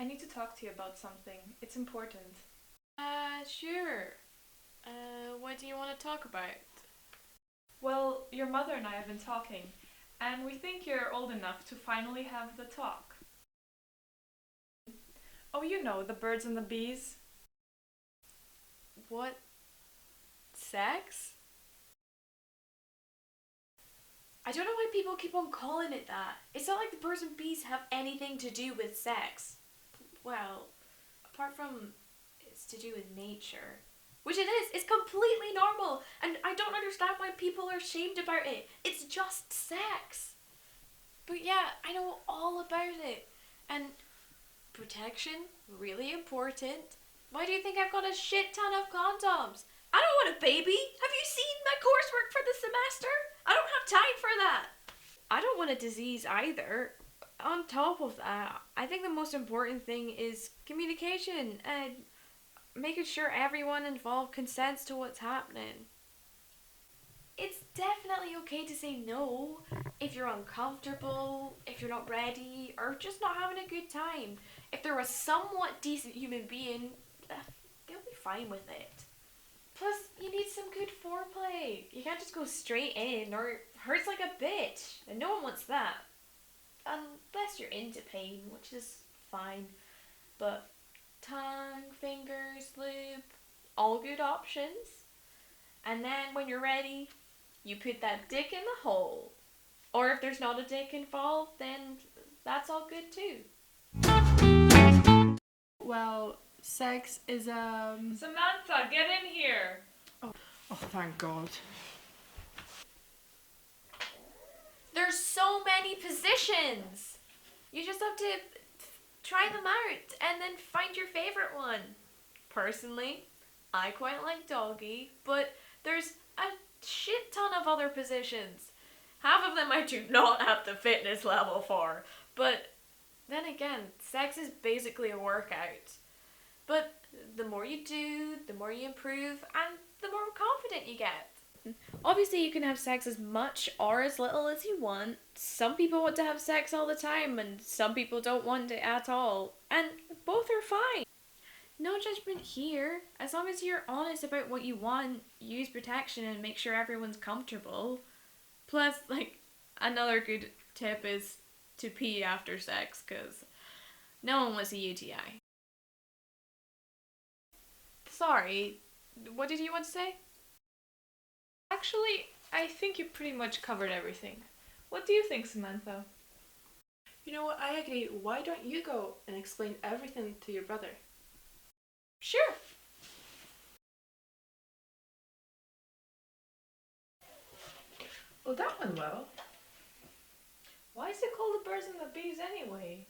I need to talk to you about something. It's important. Sure. What do you want to talk about? Well, your mother and I have been talking, and we think you're old enough to finally have the talk. Oh, you know, the birds and the bees. What? Sex? I don't know why people keep on calling it that. It's not like the birds and bees have anything to do with sex. Well, apart from it's to do with nature. Which it is. It's completely normal. And I don't understand why people are ashamed about it. It's just sex. But yeah, I know all about it. And protection, really important. Why do you think I've got a shit ton of condoms? I don't want a baby. Have you seen my coursework for the semester? I don't have time for that. I don't want a disease either. On top of that, I think the most important thing is communication and making sure everyone involved consents to what's happening. It's definitely okay to say no if you're uncomfortable, if you're not ready, or just not having a good time. If they're a somewhat decent human being, they'll be fine with it. Plus, you need some good foreplay. You can't just go straight in or it hurts like a bitch, and no one wants that. Unless you're into pain, which is fine. But tongue, fingers, lube, all good options. And then when you're ready, you put that dick in the hole. Or if there's not a dick involved, then that's all good too. Well, sex is Samantha, get in here! Oh, thank God. There's so many positions. You just have to try them out and then find your favorite one. Personally, I quite like doggy, but there's a shit ton of other positions. Half of them I do not have the fitness level for, but then again, sex is basically a workout. But the more you do, the more you improve, and the more confident you get. Obviously, you can have sex as much or as little as you want. Some people want to have sex all the time, and some people don't want it at all. And both are fine. No judgment here. As long as you're honest about what you want, use protection and make sure everyone's comfortable. Plus, another good tip is to pee after sex, because no one wants a UTI. Sorry, what did you want to say? Actually, I think you pretty much covered everything. What do you think, Samantha? You know what? I agree. Why don't you go and explain everything to your brother? Sure. Well, that went well. Why is it called the birds and the bees anyway?